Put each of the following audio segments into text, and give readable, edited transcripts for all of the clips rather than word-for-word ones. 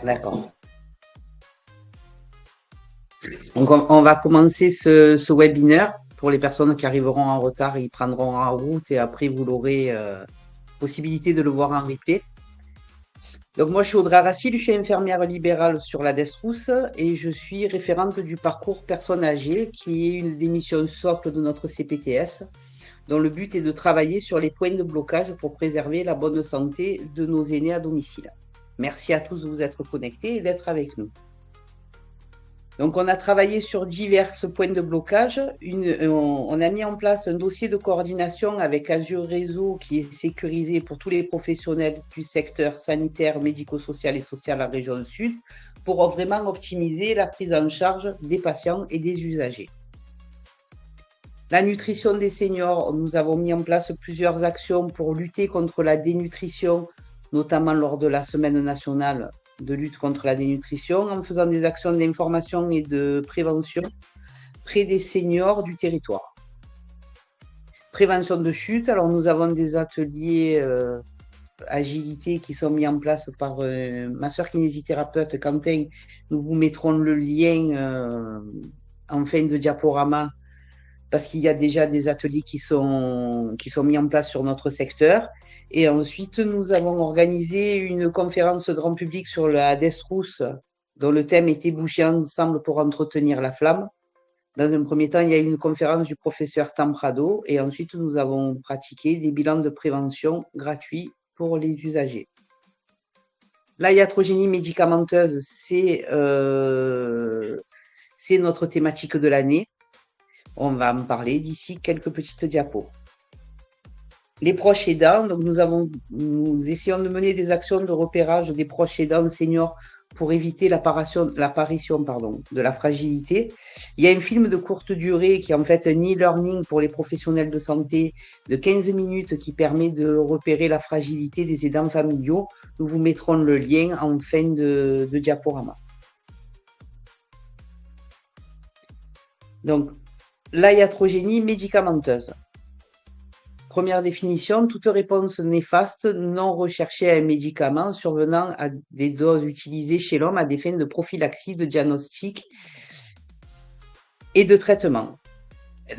D'accord. Donc, on va commencer ce webinaire. Pour les personnes qui arriveront en retard, ils prendront en route et après, vous l'aurez possibilité de le voir en replay. Donc, moi, je suis Audrey Aracil, je suis infirmière libérale sur la DES-Rousse et je suis référente du parcours personnes âgées, qui est une des missions socles de notre CPTS, dont le but est de travailler sur les points de blocage pour préserver la bonne santé de nos aînés à domicile. Merci à tous de vous être connectés et d'être avec nous. Donc, on a travaillé sur divers points de blocage. On a mis en place un dossier de coordination avec Azure Réseau qui est sécurisé pour tous les professionnels du secteur sanitaire, médico-social et social à la région Sud pour vraiment optimiser la prise en charge des patients et des usagers. La nutrition des seniors, nous avons mis en place plusieurs actions pour lutter contre la dénutrition, notamment lors de la semaine nationale de lutte contre la dénutrition, en faisant des actions d'information et de prévention près des seniors du territoire. Prévention de chute, alors nous avons des ateliers agilité qui sont mis en place par ma soeur kinésithérapeute Quentin. Nous vous mettrons le lien en fin de diaporama parce qu'il y a déjà des ateliers qui sont mis en place sur notre secteur. Et ensuite, nous avons organisé une conférence grand public sur la DES-Rousse, dont le thème était Bouger ensemble pour entretenir la flamme. Dans un premier temps, il y a eu une conférence du professeur Tamprado et ensuite, nous avons pratiqué des bilans de prévention gratuits pour les usagers. La iatrogénie médicamenteuse, c'est notre thématique de l'année. On va en parler d'ici quelques petites diapos. Les proches aidants, donc nous essayons de mener des actions de repérage des proches aidants seniors pour éviter l'apparition de la fragilité. Il y a un film de courte durée qui est en fait un e-learning pour les professionnels de santé de 15 minutes qui permet de repérer la fragilité des aidants familiaux. Nous vous mettrons le lien en fin de diaporama. Donc, la iatrogénie médicamenteuse. Première définition, toute réponse néfaste non recherchée à un médicament survenant à des doses utilisées chez l'homme à des fins de prophylaxie, de diagnostic et de traitement.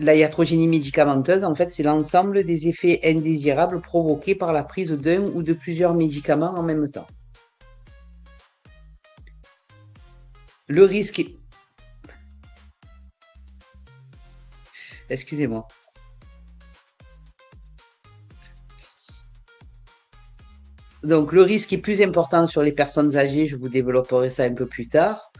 La iatrogénie médicamenteuse, en fait, c'est l'ensemble des effets indésirables provoqués par la prise d'un ou de plusieurs médicaments en même temps. Le risque est... Excusez-moi. Donc, le risque est plus important sur les personnes âgées, je vous développerai ça un peu plus tard.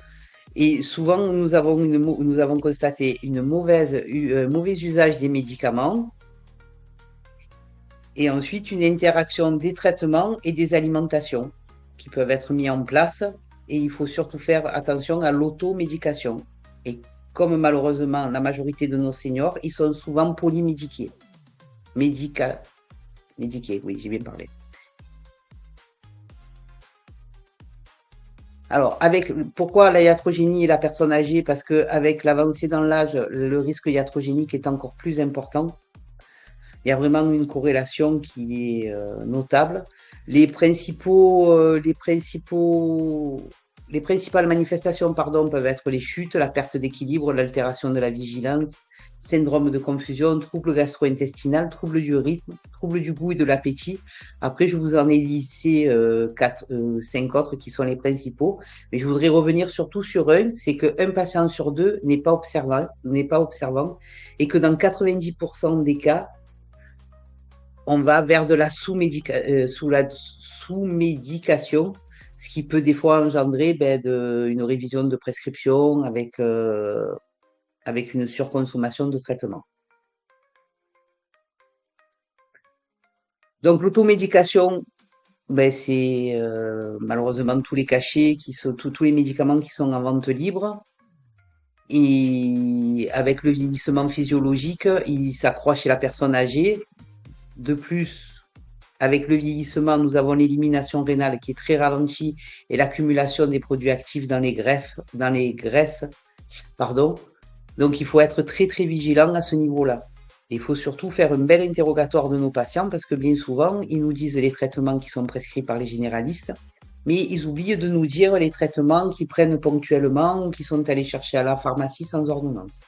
Et souvent, nous avons constaté un mauvais usage des médicaments et ensuite une interaction des traitements et des alimentations qui peuvent être mis en place. Et il faut surtout faire attention à l'automédication. Et comme malheureusement la majorité de nos seniors, ils sont souvent polymédiqués. Médiqués, oui, j'ai bien parlé. Alors, pourquoi la iatrogénie et la personne âgée? Parce qu'avec l'avancée dans l'âge, le risque iatrogénique est encore plus important. Il y a vraiment une corrélation qui est notable. Les principales manifestations peuvent être les chutes, la perte d'équilibre, l'altération de la vigilance, syndrome de confusion, troubles gastro-intestinal, troubles du rythme, troubles du goût et de l'appétit. Après, je vous en ai lissé 5 autres qui sont les principaux, mais je voudrais revenir surtout sur un, c'est qu'un patient sur deux n'est pas observant, et que dans 90% des cas, on va vers de la sous-médication, ce qui peut des fois engendrer une révision de prescription avec une surconsommation de traitement. Donc l'automédication, c'est malheureusement tous les cachets, tous les médicaments qui sont en vente libre. Et avec le vieillissement physiologique, il s'accroît chez la personne âgée. De plus, avec le vieillissement, nous avons l'élimination rénale qui est très ralentie et l'accumulation des produits actifs dans les graisses. Donc, il faut être très, très vigilant à ce niveau-là. Il faut surtout faire un bel interrogatoire de nos patients parce que bien souvent, ils nous disent les traitements qui sont prescrits par les généralistes mais ils oublient de nous dire les traitements qu'ils prennent ponctuellement ou qu'ils sont allés chercher à la pharmacie sans ordonnance.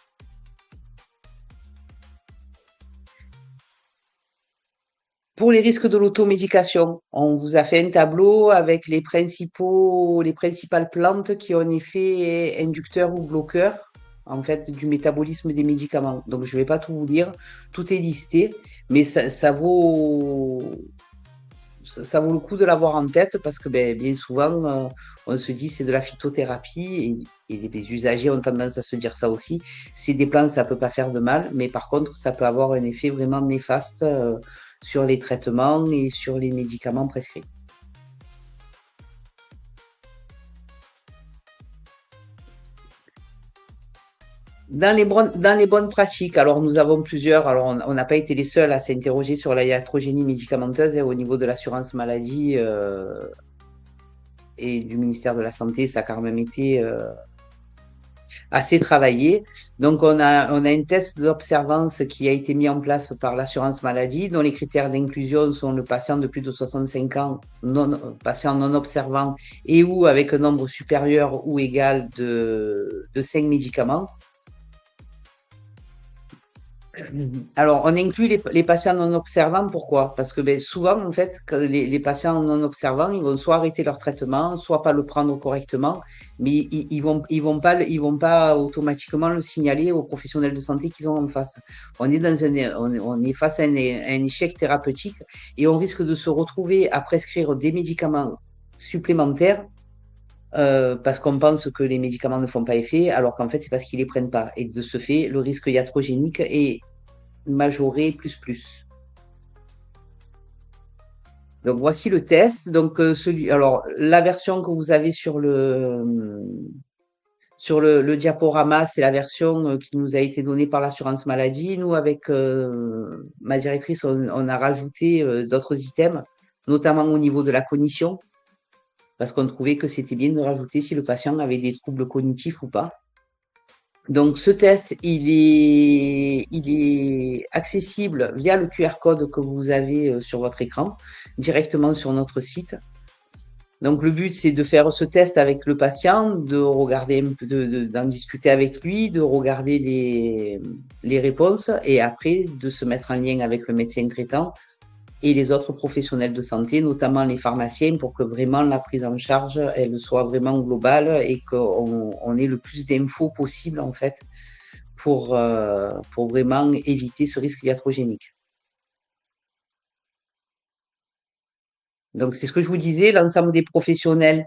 Pour les risques de l'automédication, on vous a fait un tableau avec les principales plantes qui ont un effet inducteur ou bloqueur, en fait, du métabolisme des médicaments. Donc, je ne vais pas tout vous dire, tout est listé, mais ça vaut le coup de l'avoir en tête parce que ben, bien souvent, on se dit c'est de la phytothérapie et les usagers ont tendance à se dire ça aussi. C'est des plantes, ça peut pas faire de mal, mais par contre, ça peut avoir un effet vraiment néfaste sur les traitements et sur les médicaments prescrits. Dans les bonnes pratiques, alors nous avons plusieurs, alors on n'a pas été les seuls à s'interroger sur la iatrogénie médicamenteuse au niveau de l'assurance maladie et du ministère de la Santé, ça a quand même été assez travaillé. Donc, on a un test d'observance qui a été mis en place par l'assurance maladie, dont les critères d'inclusion sont le patient de plus de 65 ans, patient non observant et ou avec un nombre supérieur ou égal de 5 médicaments. Alors, on inclut les patients non observants, pourquoi? Parce que ben, souvent, en fait, les patients non observants, ils vont soit arrêter leur traitement, soit pas le prendre correctement, mais ils vont pas automatiquement le signaler aux professionnels de santé qu'ils ont en face. On est face à un échec thérapeutique et on risque de se retrouver à prescrire des médicaments supplémentaires parce qu'on pense que les médicaments ne font pas effet, alors qu'en fait, c'est parce qu'ils les prennent pas. Et de ce fait, le risque iatrogénique est majoré plus plus. Donc voici le test. Donc alors la version que vous avez sur le diaporama, c'est la version qui nous a été donnée par l'assurance maladie. Nous, avec ma directrice, on a rajouté d'autres items, notamment au niveau de la cognition, parce qu'on trouvait que c'était bien de rajouter si le patient avait des troubles cognitifs ou pas. Donc, ce test, il est accessible via le QR code que vous avez sur votre écran, directement sur notre site. Donc, le but, c'est de faire ce test avec le patient, de regarder un peu, d'en discuter avec lui, de regarder les réponses et après de se mettre en lien avec le médecin traitant et les autres professionnels de santé, notamment les pharmaciens, pour que vraiment la prise en charge, elle soit vraiment globale et qu'on ait le plus d'infos possible, en fait, pour vraiment éviter ce risque iatrogénique. Donc, c'est ce que je vous disais, l'ensemble des professionnels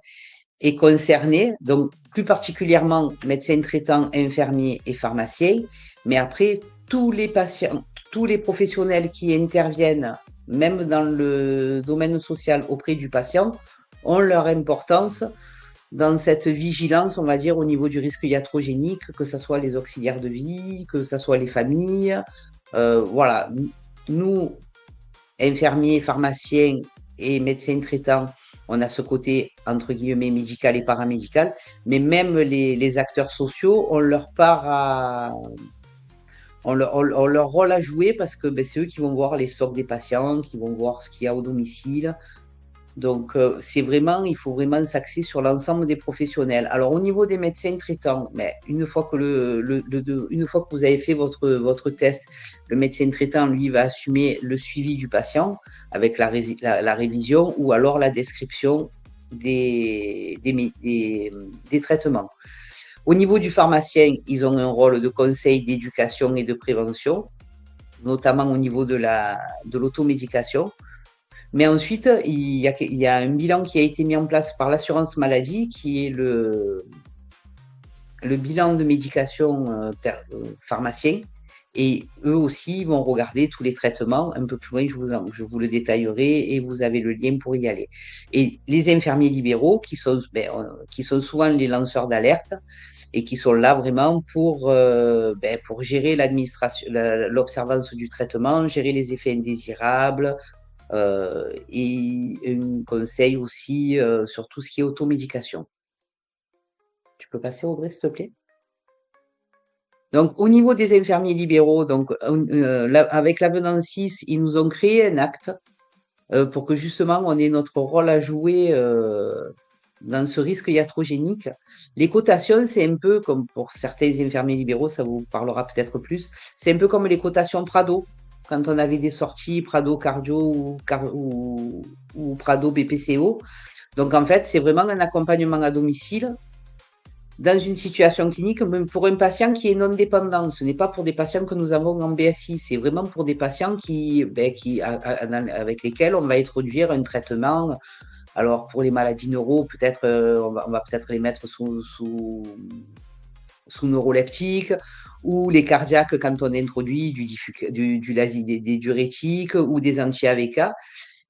est concerné, donc plus particulièrement médecins traitants, infirmiers et pharmaciens, mais après, tous les patients, tous les professionnels qui interviennent, même dans le domaine social auprès du patient, ont leur importance dans cette vigilance, on va dire, au niveau du risque iatrogénique, que ce soit les auxiliaires de vie, que ce soit les familles. Voilà, nous, infirmiers, pharmaciens et médecins traitants, on a ce côté, entre guillemets, médical et paramédical, mais même les acteurs sociaux ont leur part ont leur rôle à jouer parce que ben, c'est eux qui vont voir les stocks des patients, qui vont voir ce qu'il y a au domicile, donc, c'est vraiment, il faut vraiment s'axer sur l'ensemble des professionnels. Alors, au niveau des médecins traitants, mais une fois que une fois que vous avez fait votre test, le médecin traitant, lui, va assumer le suivi du patient avec la révision ou alors la description des traitements. Au niveau du pharmacien, ils ont un rôle de conseil, d'éducation et de prévention, notamment au niveau de l'automédication. Mais ensuite, il y a un bilan qui a été mis en place par l'assurance maladie, qui est le bilan de médication pharmacien. Et eux aussi vont regarder tous les traitements. Un peu plus loin, je vous le détaillerai et vous avez le lien pour y aller. Et les infirmiers libéraux, qui sont souvent les lanceurs d'alerte et qui sont là vraiment pour gérer l'observance du traitement, gérer les effets indésirables, et un conseil aussi sur tout ce qui est automédication. Tu peux passer, Audrey, s'il te plaît? Donc, au niveau des infirmiers libéraux, donc, avec l'avenant 6, ils nous ont créé un acte pour que justement on ait notre rôle à jouer dans ce risque iatrogénique. Les cotations, c'est un peu comme pour certains infirmiers libéraux, ça vous parlera peut-être plus, c'est un peu comme les cotations Prado, quand on avait des sorties Prado Cardio ou Prado BPCO. Donc en fait, c'est vraiment un accompagnement à domicile dans une situation clinique, même pour un patient qui est non dépendant. Ce n'est pas pour des patients que nous avons en BSI, c'est vraiment pour des patients avec lesquels on va introduire un traitement. Alors pour les maladies neuro, peut-être on va peut-être les mettre sous neuroleptique, ou les cardiaques quand on introduit des diurétiques ou des anti-AVK.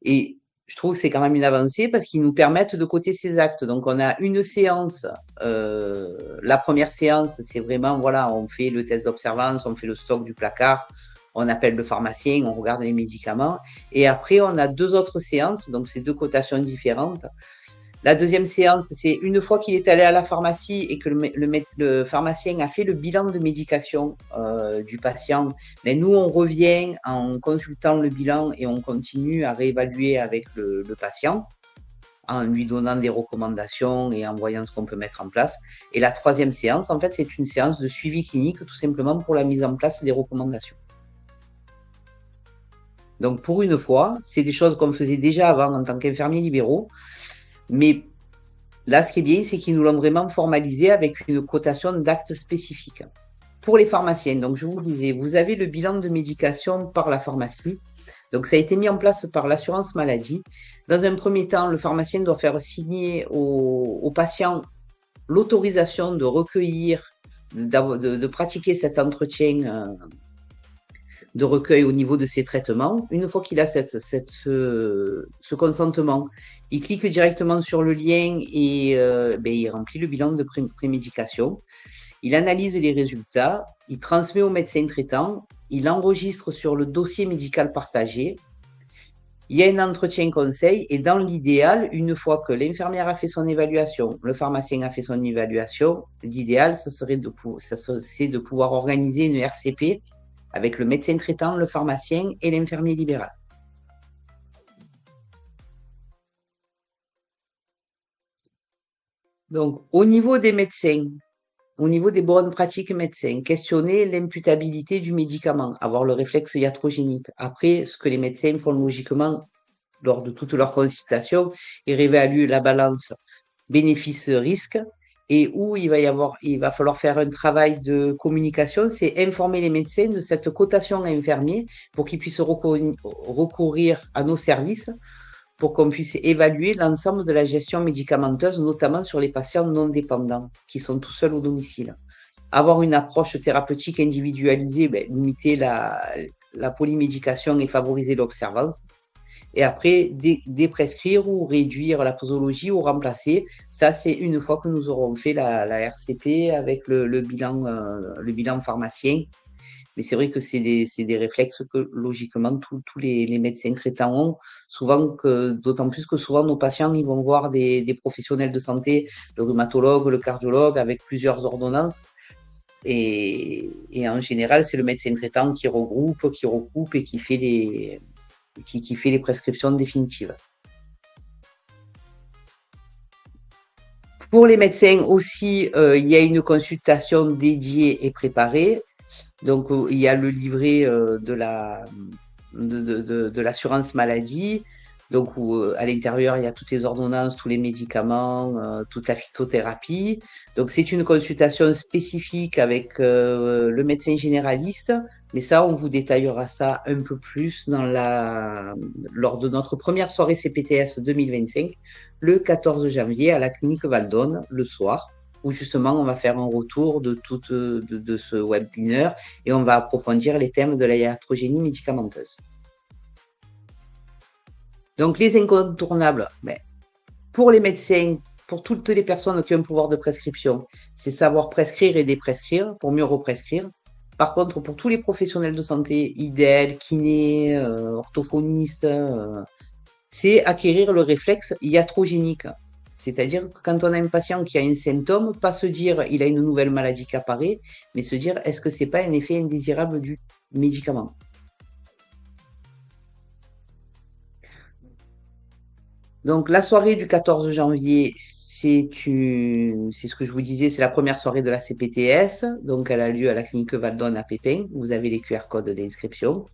Et je trouve que c'est quand même une avancée parce qu'ils nous permettent de coter ces actes. Donc on a une séance, la première séance, c'est vraiment, voilà, on fait le test d'observance, on fait le stock du placard, on appelle le pharmacien, on regarde les médicaments. Et après, on a deux autres séances, donc c'est deux cotations différentes. La deuxième séance, c'est une fois qu'il est allé à la pharmacie et que le pharmacien a fait le bilan de médication du patient. Mais nous, on revient en consultant le bilan et on continue à réévaluer avec le patient en lui donnant des recommandations et en voyant ce qu'on peut mettre en place. Et la troisième séance, en fait, c'est une séance de suivi clinique tout simplement pour la mise en place des recommandations. Donc, pour une fois, c'est des choses qu'on faisait déjà avant en tant qu'infirmiers libéraux, mais là, ce qui est bien, c'est qu'ils nous l'ont vraiment formalisé avec une cotation d'actes spécifiques. Pour les pharmaciens, donc je vous le disais, vous avez le bilan de médication par la pharmacie. Donc ça a été mis en place par l'assurance maladie. Dans un premier temps, le pharmacien doit faire signer au patient l'autorisation de recueillir, de pratiquer cet entretien de recueil au niveau de ses traitements. Une fois qu'il a ce consentement, il clique directement sur le lien et il remplit le bilan de prémédication. Il analyse les résultats, il transmet au médecin traitant, il enregistre sur le dossier médical partagé. Il y a un entretien conseil et dans l'idéal, une fois que l'infirmière a fait son évaluation, le pharmacien a fait son évaluation, l'idéal, c'est de pouvoir organiser une RCP avec le médecin traitant, le pharmacien et l'infirmier libéral. Donc, au niveau des médecins, au niveau des bonnes pratiques médecins, questionner l'imputabilité du médicament, avoir le réflexe iatrogénique. Après, ce que les médecins font logiquement lors de toutes leurs consultations, ils réévaluent la balance bénéfice-risque et où il va falloir faire un travail de communication, c'est informer les médecins de cette cotation infirmier pour qu'ils puissent recourir à nos services pour qu'on puisse évaluer l'ensemble de la gestion médicamenteuse, notamment sur les patients non dépendants qui sont tout seuls au domicile. Avoir une approche thérapeutique individualisée, limiter la polymédication et favoriser l'observance. Et après, déprescrire ou réduire la posologie ou remplacer. Ça, c'est une fois que nous aurons fait la RCP avec le bilan pharmacien. Mais c'est vrai que c'est des réflexes que logiquement tous les médecins traitants ont, d'autant plus que souvent nos patients ils vont voir des professionnels de santé, le rhumatologue, le cardiologue, avec plusieurs ordonnances. Et en général, c'est le médecin traitant qui regroupe, qui recoupe et qui fait les prescriptions définitives. Pour les médecins aussi, il y a une consultation dédiée et préparée. Donc, il y a le livret de l'assurance maladie, donc où à l'intérieur, il y a toutes les ordonnances, tous les médicaments, toute la phytothérapie. Donc, c'est une consultation spécifique avec le médecin généraliste, mais ça, on vous détaillera ça un peu plus lors de notre première soirée CPTS 2025, le 14 janvier à la clinique Valdonne, le soir où justement on va faire un retour de ce webinaire et on va approfondir les thèmes de la iatrogénie médicamenteuse. Donc les incontournables, pour les médecins, pour toutes les personnes qui ont un pouvoir de prescription, c'est savoir prescrire et déprescrire pour mieux represcrire. Par contre, pour tous les professionnels de santé, IDEL, kiné, orthophoniste, c'est acquérir le réflexe iatrogénique. C'est-à-dire que quand on a un patient qui a un symptôme, pas se dire il a une nouvelle maladie qui apparaît, mais se dire est-ce que c'est pas un effet indésirable du médicament. Donc, la soirée du 14 janvier, c'est ce que je vous disais, c'est la première soirée de la CPTS. Donc, elle a lieu à la clinique Valdon à Pépin. Vous avez les QR codes d'inscription.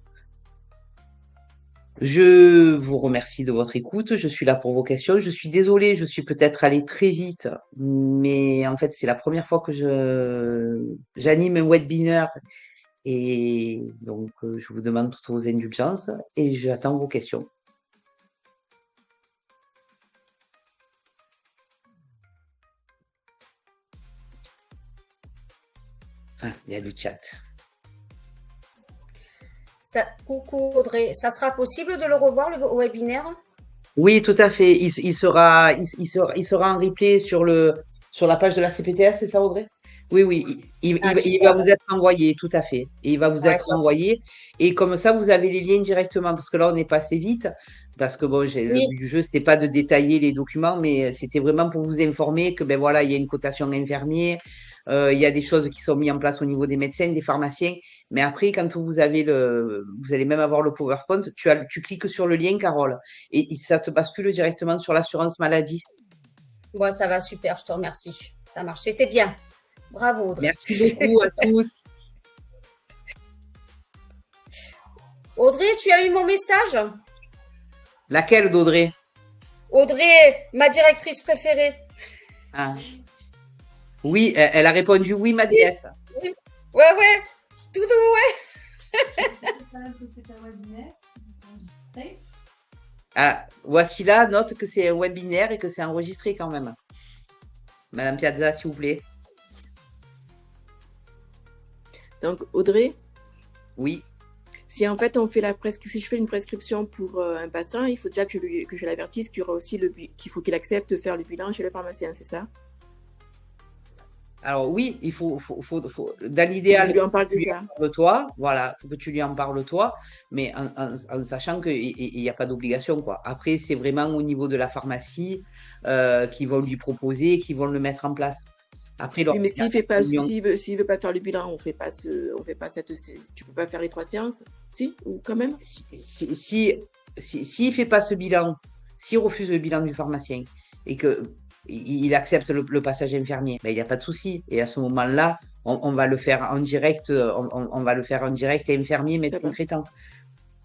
Je vous remercie de votre écoute. Je suis là pour vos questions. Je suis désolée, je suis peut-être allée très vite, mais en fait, c'est la première fois que j'anime un webinar et donc je vous demande toutes vos indulgences et j'attends vos questions. Enfin, il y a du chat. Coucou Audrey, ça sera possible de le revoir, le webinaire? Oui, tout à fait. Il sera en replay sur la page de la CPTS, c'est ça, Audrey? Oui, oui. Ah, Il va super. vous être envoyé, tout à fait. Et il va vous Ouais, être top. envoyé. Et comme ça, vous avez les liens directement. Parce que là, on est passé vite. Parce que bon, le Oui, but du jeu, c'était pas de détailler les documents, mais c'était vraiment pour vous informer que ben voilà, il y a une cotation infirmier. Il y a des choses qui sont mises en place au niveau des médecins, des pharmaciens. Mais après, quand vous allez même avoir le PowerPoint, tu cliques sur le lien, Carole et ça te bascule directement sur l'assurance maladie. bon, ça va, super, je te remercie. Ça marche, c'était bien. Bravo Audrey. Merci beaucoup à tous. Audrey, tu as eu mon message? Laquelle d'Audrey? Audrey, ma directrice préférée. Ah. Oui, elle a répondu oui, ma Oui, déesse. oui. Ouais, ouais. Tout doux, ouais. Ah, voici là, note que c'est un webinaire et que c'est enregistré quand même. Madame Piazza, s'il vous plaît. Donc, Audrey, Oui. si en fait si je fais une prescription pour un patient, il faut déjà que je l'avertisse qu'il y aura aussi qu'il faut qu'il accepte de faire le bilan chez le pharmacien, c'est ça? Alors oui, il faut dans Que l'idéal, je lui en parle tu lui déjà. en parles toi, voilà, faut que tu lui en parles toi, mais en sachant qu'il n'y a pas d'obligation, quoi. Après, c'est vraiment au niveau de la pharmacie qui vont lui proposer, qui vont le mettre en place. Après, Oui, mais l'organisation, s'il veut pas faire le bilan, on fait pas tu peux pas faire les 3 séances? Si? Ou quand même? s'il fait pas ce bilan, s'il refuse le bilan du pharmacien et que il accepte le passage infirmier, ben, il n'y a pas de souci. Et à ce moment-là, on va le faire en direct, on va le faire en direct infirmier, Ça médecin va. traitant.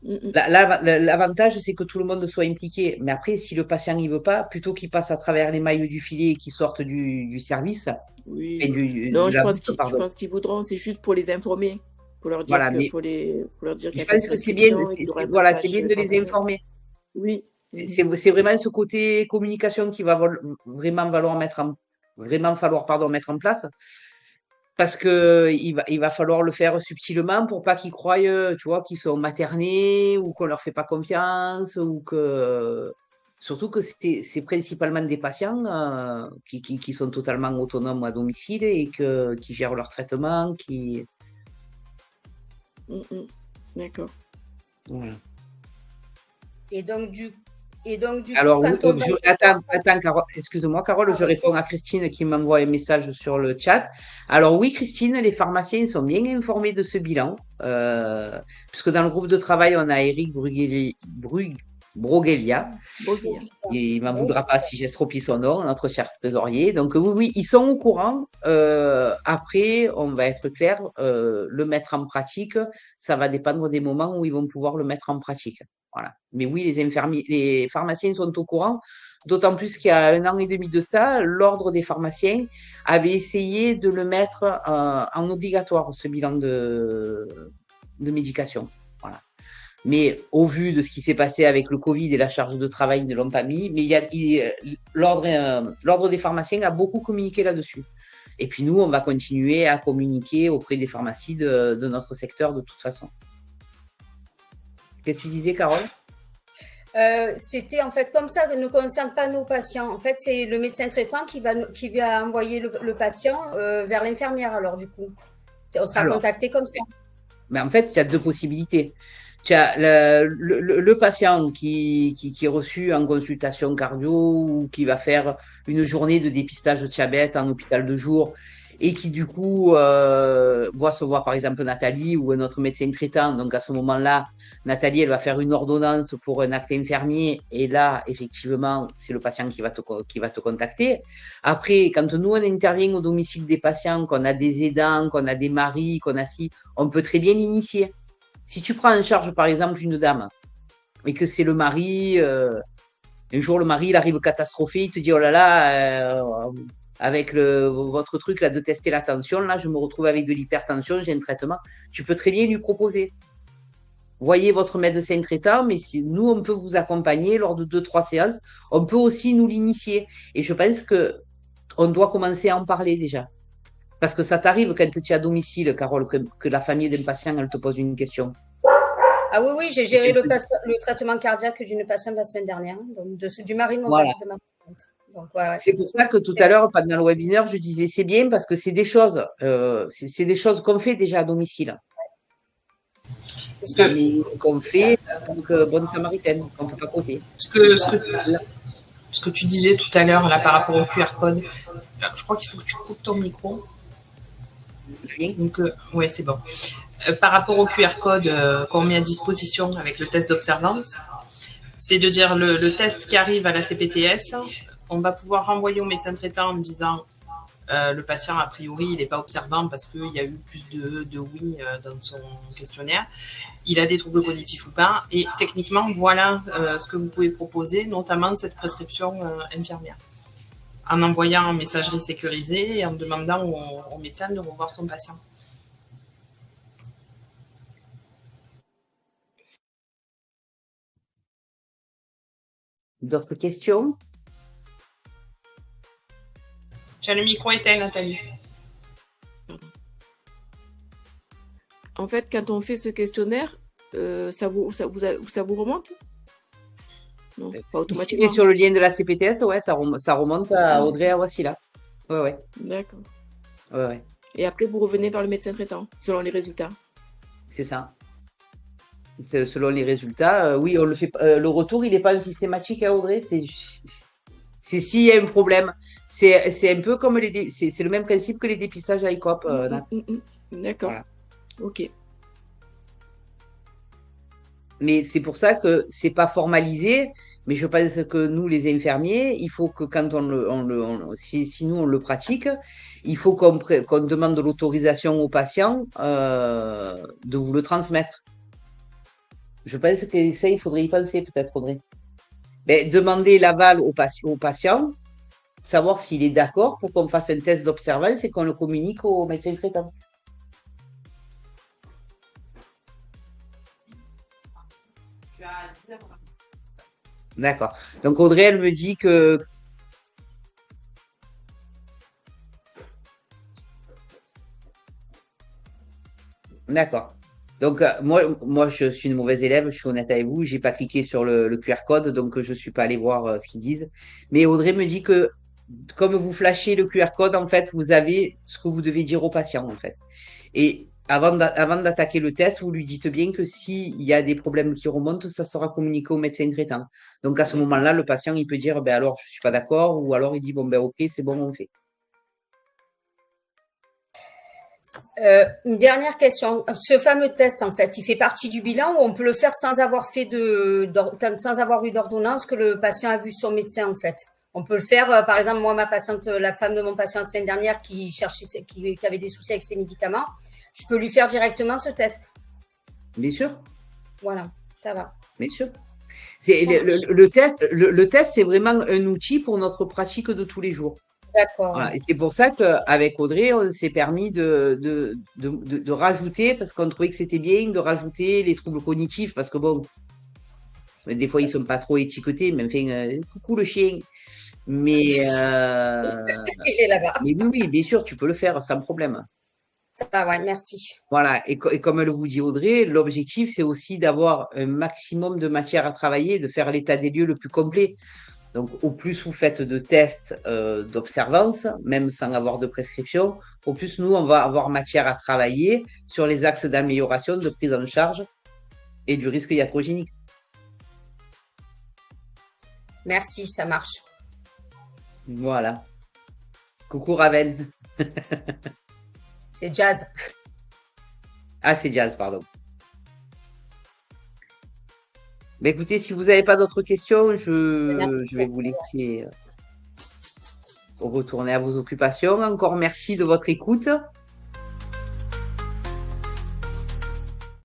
Mm, L'avantage, c'est que tout le monde soit impliqué. Mais après, si le patient n'y veut pas, plutôt qu'il passe à travers les mailles du filet et qu'il sorte du service, oui. de Non, la boucle, je pardon. pense qu'ils voudront, c'est juste pour les informer, pour leur dire Voilà, mais pour leur dire qu'il y je a cette pense que c'est bien, prescription et qu'il y aura un voilà, passage c'est bien chez le de les pharmacien. informer. Oui. C'est vraiment ce côté communication qui va vraiment falloir pardon, mettre en place parce que il va falloir le faire subtilement pour pas qu'ils croient, tu vois, qu'ils sont maternés ou qu'on leur fait pas confiance ou que surtout que c'est principalement des patients qui sont totalement autonomes à domicile et qui gèrent leur traitement, qui Mm, mm. D'accord. voilà. Et donc, du coup, Alors, quand on va. attends, Carole, excuse-moi, Carole, je réponds à Christine qui m'envoie un message sur le chat. Alors, oui, Christine, les pharmaciens sont bien informés de ce bilan, puisque dans le groupe de travail, on a Eric Brogelia. Bovia. Il m'en voudra pas si j'estropie son nom, notre cher trésorier. Donc, oui, oui, ils sont au courant. Après, on va être clair, le mettre en pratique, ça va dépendre des moments où ils vont pouvoir le mettre en pratique. Voilà. Mais oui, les pharmaciens sont au courant, d'autant plus qu'il y a 1 an et demi de ça, l'ordre des pharmaciens avait essayé de le mettre en obligatoire, ce bilan de médication. Voilà. Mais au vu de ce qui s'est passé avec le Covid et la charge de travail, ils ne l'ont pas mis. Mais l'ordre des pharmaciens a beaucoup communiqué là-dessus. Et puis nous, on va continuer à communiquer auprès des pharmacies de notre secteur de toute façon. Qu'est-ce que tu disais, Carole? C'était en fait comme ça, ne concerne pas nos patients. En fait, c'est le médecin traitant qui va envoyer le patient vers l'infirmière. Alors, du coup, on sera Alors, contacté comme ça. mais en fait, il y a deux possibilités. Tu as le patient qui est reçu en consultation cardio ou qui va faire une journée de dépistage de diabète en hôpital de jour et qui du coup voit se voir par exemple Nathalie ou un autre médecin traitant. Donc à ce moment-là, Nathalie, elle va faire une ordonnance pour un acte infirmier et là, effectivement, c'est le patient qui va te contacter. Après, quand nous, on intervient au domicile des patients, qu'on a des aidants, qu'on a des maris, qu'on a si, on peut très bien l'initier. Si tu prends en charge par exemple une dame et que c'est le mari, un jour le mari, il arrive catastrophé, il te dit, oh là là, avec votre truc là de tester la tension, là, je me retrouve avec de l'hypertension, j'ai un traitement. Tu peux très bien lui proposer. Voyez votre médecin traitant, mais si nous, on peut vous accompagner lors de 2, 3 séances. On peut aussi nous l'initier. Et je pense que on doit commencer à en parler déjà. Parce que ça t'arrive quand tu es à domicile, Carole, que la famille d'un patient, elle te pose une question. Ah oui, oui, j'ai Et géré qu'elle te dit, le traitement cardiaque d'une patiente la semaine dernière, hein, donc du mari de, voilà. de ma patiente. Donc, ouais, ouais. C'est pour ça que tout à l'heure, pendant le webinaire, je disais c'est bien parce que c'est des choses, c'est des choses qu'on fait déjà à domicile. Parce que, Mais qu'on fait donc bonne samaritaine, qu'on ne peut pas côté. Ce que tu disais tout à l'heure là par rapport au QR code, je crois qu'il faut que tu coupes ton micro. Donc, ouais, c'est bon. Par rapport au QR code qu'on met à disposition avec le test d'observance, c'est de dire le test qui arrive à la CPTS, on va pouvoir renvoyer au médecin traitant en disant le patient, a priori, il n'est pas observant parce qu'il y a eu plus de oui dans son questionnaire. Il a des troubles cognitifs ou pas. Et techniquement, voilà ce que vous pouvez proposer, notamment cette prescription infirmière. En envoyant en messagerie sécurisée et en demandant au médecin de revoir son patient. D'autres questions? Tu as le micro éteint, Nathalie. En fait, quand on fait ce questionnaire, ça vous remonte? Non, pas automatiquement. Si sur le lien de la CPTS, ouais, ça remonte à Audrey à Wassila. Ouais, ouais. D'accord. Ouais, ouais. Et après, vous revenez vers le médecin traitant, selon les résultats. C'est ça. Selon les résultats, oui, on le fait. Le retour, il n'est pas systématique à Audrey. C'est s'il y a un problème. C'est un peu comme c'est le même principe que les dépistages à ICOP. D'accord. Voilà. Ok. Mais c'est pour ça que c'est pas formalisé. Mais je pense que nous, les infirmiers, il faut que quand si nous on le pratique, il faut qu'on demande l'autorisation aux patients de vous le transmettre. Je pense que ça, il faudrait y penser peut-être, Audrey. Ben, demander l'aval au patient, savoir s'il est d'accord pour qu'on fasse un test d'observance et qu'on le communique au médecin traitant. D'accord. Donc Audrey, elle me dit que... D'accord. Donc moi, je suis une mauvaise élève, je suis honnête avec vous, j'ai pas cliqué sur le QR code, donc je suis pas allé voir ce qu'ils disent. Mais Audrey me dit que comme vous flashez le QR code, en fait, vous avez ce que vous devez dire au patient, en fait. Et avant d'attaquer le test, vous lui dites bien que s'il y a des problèmes qui remontent, ça sera communiqué au médecin traitant. Donc à ce moment-là, le patient, il peut dire, ben alors, je suis pas d'accord, ou alors il dit, bon, ben ok, c'est bon, on fait. Une dernière question. Ce fameux test, en fait, il fait partie du bilan ou on peut le faire sans avoir fait sans avoir eu d'ordonnance que le patient a vu son médecin, en fait. On peut le faire, par exemple, moi, ma patiente, la femme de mon patient la semaine dernière qui avait des soucis avec ses médicaments, je peux lui faire directement ce test. Bien sûr. Voilà, ça va. Bien sûr. Le test, c'est vraiment un outil pour notre pratique de tous les jours. D'accord. Voilà. Et c'est pour ça qu'avec Audrey, on s'est permis de rajouter, parce qu'on trouvait que c'était bien, de rajouter les troubles cognitifs, parce que bon, des fois, ils ne sont pas trop étiquetés, mais enfin, coucou le chien. Mais, Il est là-bas. mais oui, bien sûr, tu peux le faire sans problème. Ça va, ouais, merci. Voilà, et comme le vous dit Audrey, l'objectif, c'est aussi d'avoir un maximum de matière à travailler, de faire l'état des lieux le plus complet. Donc, au plus vous faites de tests d'observance, même sans avoir de prescription, au plus nous, on va avoir matière à travailler sur les axes d'amélioration, de prise en charge et du risque iatrogénique. Merci, ça marche. Voilà. Coucou Raven. C'est Jazz. Ah, c'est Jazz, pardon. Mais écoutez, si vous n'avez pas d'autres questions, je vais vous laisser retourner à vos occupations. Encore merci de votre écoute.